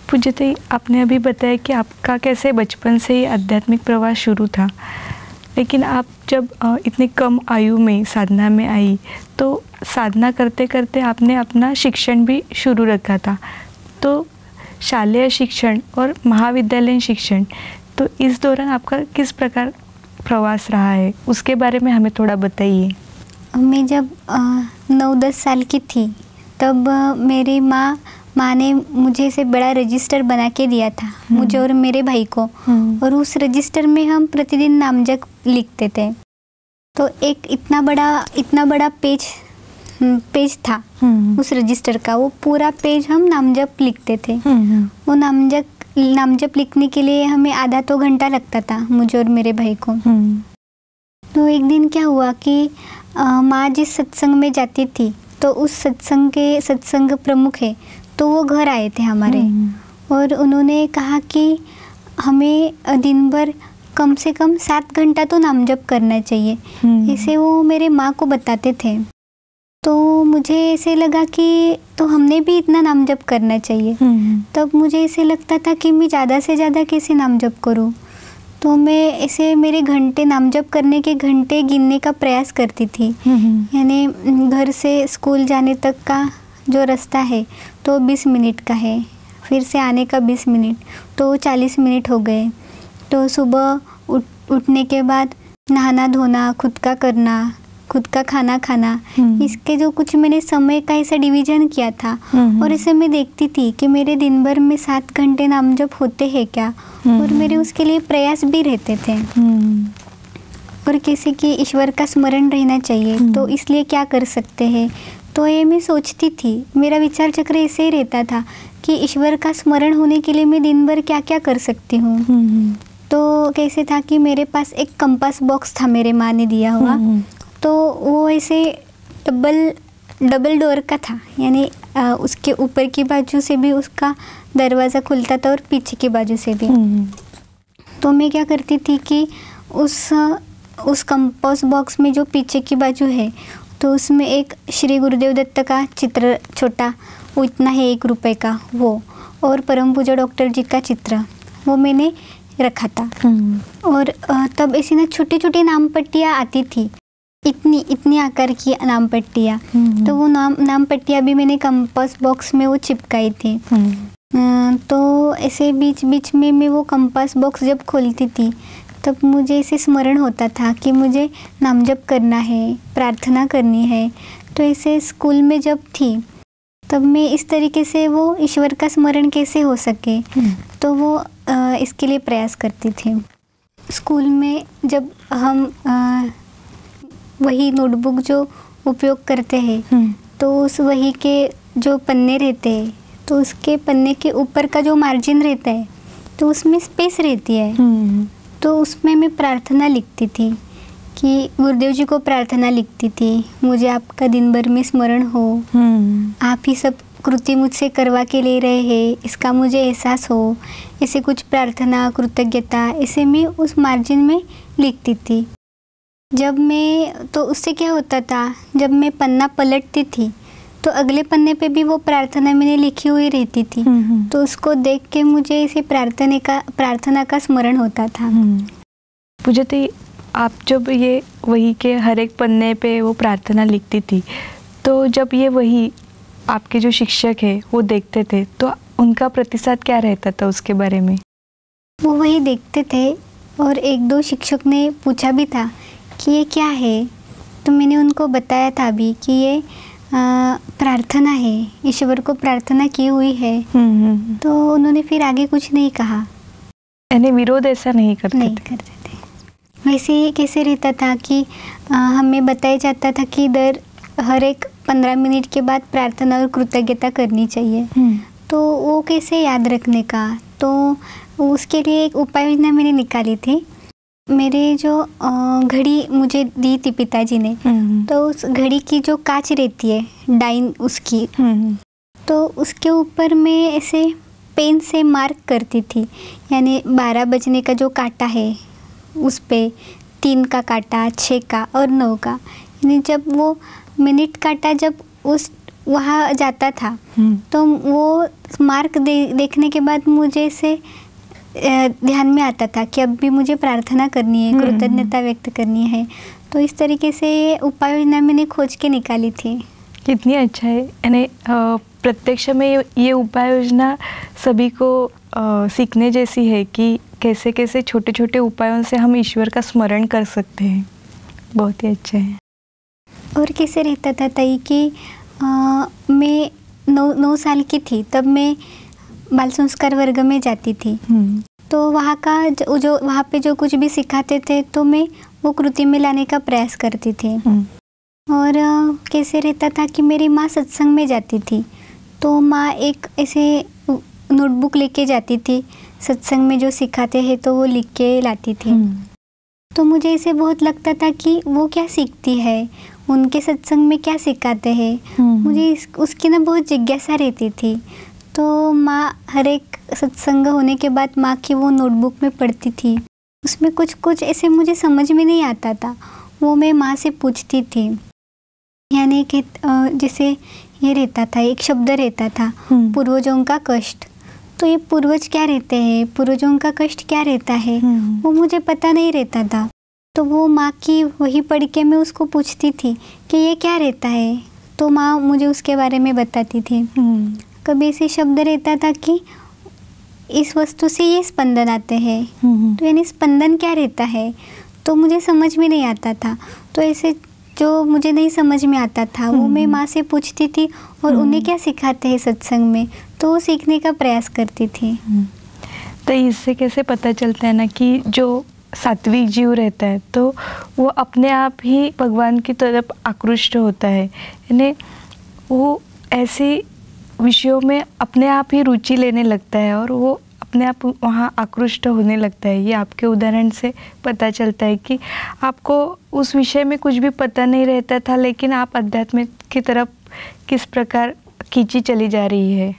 पूज्यते, आपने अभी बताया कि आपका कैसे बचपन से ही आध्यात्मिक प्रवास शुरू था, लेकिन आप जब इतने कम आयु में साधना में आई तो साधना करते करते आपने अपना शिक्षण भी शुरू रखा था। तो शालेय शिक्षण और महाविद्यालयीन शिक्षण, तो इस दौरान आपका किस प्रकार प्रवास रहा है, उसके बारे में हमें थोड़ा बताइए। मैं जब 9-10 साल की थी तब मेरी माँ ने मुझे ऐसे बड़ा रजिस्टर बना के दिया था, मुझे और मेरे भाई को। और उस रजिस्टर में हम प्रतिदिन नाम जप लिखते थे। तो एक इतना बड़ा पेज था उस रजिस्टर का, वो पूरा पेज हम नाम जप लिखते थे। वो नाम जप लिखने के लिए हमें आधा तो घंटा लगता था, मुझे और मेरे भाई को। तो एक दिन क्या हुआ कि माँ जिस सत्संग में जाती थी तो उस सत्संग प्रमुख है, तो वो घर आए थे हमारे। और उन्होंने कहा कि हमें दिन भर कम से कम 7 घंटा तो नाम जप करना चाहिए, ऐसे वो मेरे माँ को बताते थे। तो मुझे ऐसे लगा कि तो हमने भी इतना नाम जप करना चाहिए। तब मुझे ऐसे लगता था कि मैं ज़्यादा से ज़्यादा कैसे नाम जप करूँ। तो मैं ऐसे मेरे घंटे नाम जप करने के घंटे गिनने का प्रयास करती थी। यानी घर से स्कूल जाने तक का जो रास्ता है तो 20 मिनट का है, फिर से आने का 20 मिनट, तो 40 मिनट हो गए। तो सुबह उठने के बाद नहाना धोना, खुद का करना, खुद का खाना खाना, इसके जो कुछ मैंने समय का ऐसा डिवीजन किया था। और ऐसे मैं देखती थी कि मेरे दिन भर में 7 घंटे नाम जप होते हैं क्या, और मेरे उसके लिए प्रयास भी रहते थे। और किसी की ईश्वर का स्मरण रहना चाहिए, तो इसलिए क्या कर सकते हैं। तो ये मैं सोचती थी, मेरा विचार चक्र ऐसे ही रहता था कि ईश्वर का स्मरण होने के लिए मैं दिन भर क्या क्या कर सकती हूँ। तो कैसे था कि मेरे पास एक कंपास बॉक्स था, मेरे माँ ने दिया हुआ। तो वो ऐसे डबल डोर का था, यानी उसके ऊपर की बाजू से भी उसका दरवाज़ा खुलता था और पीछे की बाजू से भी। तो मैं क्या करती थी कि उस कंपास बॉक्स में जो पीछे की बाजू है, तो उसमें एक श्री गुरुदेव दत्त का चित्र छोटा, वो इतना है 1 रुपये का, वो, और परम पूज्य डॉक्टर जी का चित्र, वो मैंने रखा था। और तब ऐसी ना छोटी छोटी नाम पट्टियाँ आती थी, इतनी आकार की नाम पट्टियाँ। तो वो नाम पट्टियाँ भी मैंने कंपास बॉक्स में वो चिपकाई थी। तो ऐसे बीच बीच में मैं वो कंपास बॉक्स जब खोलती थी तब मुझे ऐसे स्मरण होता था कि मुझे नाम जप करना है, प्रार्थना करनी है। तो ऐसे स्कूल में जब थी तब मैं इस तरीके से वो ईश्वर का स्मरण कैसे हो सके, तो वो इसके लिए प्रयास करती थी। स्कूल में जब हम वही नोटबुक जो उपयोग करते हैं, तो उस वही के जो पन्ने रहते हैं, तो उसके पन्ने के ऊपर का जो मार्जिन रहता है, तो उसमें स्पेस रहती है। तो उसमें मैं प्रार्थना लिखती थी कि गुरुदेव जी को प्रार्थना लिखती थी, मुझे आपका दिन भर में स्मरण हो, आप ही सब कृति मुझसे करवा के ले रहे हैं, इसका मुझे एहसास हो। ऐसे कुछ प्रार्थना, कृतज्ञता, ऐसे मैं उस मार्जिन में लिखती थी। तो उससे क्या होता था, जब मैं पन्ना पलटती थी तो अगले पन्ने पे भी वो प्रार्थना मैंने लिखी हुई रहती थी। तो उसको देख के मुझे इसे प्रार्थना का स्मरण होता था। पूज्यते, आप जब ये वही के हर एक पन्ने पे वो प्रार्थना लिखती थी, तो जब ये वही आपके जो शिक्षक है वो देखते थे तो उनका प्रतिसाद क्या रहता था उसके बारे में? वो वही देखते थे और 1-2 शिक्षक ने पूछा भी था कि ये क्या है। तो मैंने उनको बताया था भी कि ये प्रार्थना है, ईश्वर को प्रार्थना की हुई है। तो उन्होंने फिर आगे कुछ नहीं कहा, यानी विरोध ऐसा नहीं करते थे। वैसे ही कैसे रहता था कि हमें बताया जाता था कि हर एक 15 मिनट के बाद प्रार्थना और कृतज्ञता करनी चाहिए। तो वो कैसे याद रखने का, तो उसके लिए एक उपाय योजना मैंने निकाली थी। मेरे जो घड़ी मुझे दी थी पिताजी ने, तो उस घड़ी की जो कांच रहती है डाइन उसकी, तो उसके ऊपर मैं ऐसे पेन से मार्क करती थी। यानी 12 बजने का जो कांटा है उस पे 3 का कांटा, 6 का और 9 का। यानी जब वो मिनट कांटा जब उस वहाँ जाता था। तो वो मार्क देखने के बाद मुझे इसे ध्यान में आता था कि अब भी मुझे प्रार्थना करनी है, कृतज्ञता व्यक्त करनी है। तो इस तरीके से ये उपाय योजना मैंने खोज के निकाली थी। कितनी अच्छा है, यानी प्रत्यक्ष में ये उपाय योजना सभी को सीखने जैसी है कि कैसे कैसे छोटे छोटे उपायों से हम ईश्वर का स्मरण कर सकते हैं। बहुत ही अच्छा है। और कैसे रहता था ताई कि मैं 9 साल की थी, तब मैं बाल संस्कार वर्ग में जाती थी। तो वहाँ का जो वहाँ पे जो कुछ भी सिखाते थे तो मैं वो कृति में लाने का प्रयास करती थी। और कैसे रहता था कि मेरी माँ सत्संग में जाती थी, तो माँ एक ऐसे नोटबुक लेके जाती थी, सत्संग में जो सिखाते हैं तो वो लिख के लाती थी। तो मुझे इसे बहुत लगता था कि वो क्या सीखती है, उनके सत्संग में क्या सिखाते हैं। मुझे उसकी ना बहुत जिज्ञासा रहती थी। तो माँ हर एक सत्संग होने के बाद माँ की वो नोटबुक में पढ़ती थी, उसमें कुछ कुछ ऐसे मुझे समझ में नहीं आता था, वो मैं माँ से पूछती थी। यानी कि जैसे ये रहता था, एक शब्द रहता था पूर्वजों का कष्ट। तो ये पूर्वज क्या रहते हैं, पूर्वजों का कष्ट क्या रहता है, वो मुझे पता नहीं रहता था। तो वो माँ की वही पढ़ के मैं उसको पूछती थी कि ये क्या रहता है, तो माँ मुझे उसके बारे में बताती थी। कभी ऐसे शब्द रहता था कि इस वस्तु से ये स्पंदन आते हैं, तो यानी स्पंदन क्या रहता है, तो मुझे समझ में नहीं आता था। तो ऐसे जो मुझे नहीं समझ में आता था वो मैं माँ से पूछती थी और उन्हें क्या सिखाते हैं सत्संग में, तो वो सीखने का प्रयास करती थी। तो इससे कैसे पता चलता है ना कि जो सात्विक जीव रहता है तो वो अपने आप ही भगवान की तरफ आकृष्ट होता है, यानी वो ऐसे विषयों में अपने आप ही रुचि लेने लगता है और वो अपने आप वहाँ आकृष्ट होने लगता है। ये आपके उदाहरण से पता चलता है कि आपको उस विषय में कुछ भी पता नहीं रहता था, लेकिन आप अध्यात्म की तरफ किस प्रकार खींची चली जा रही है।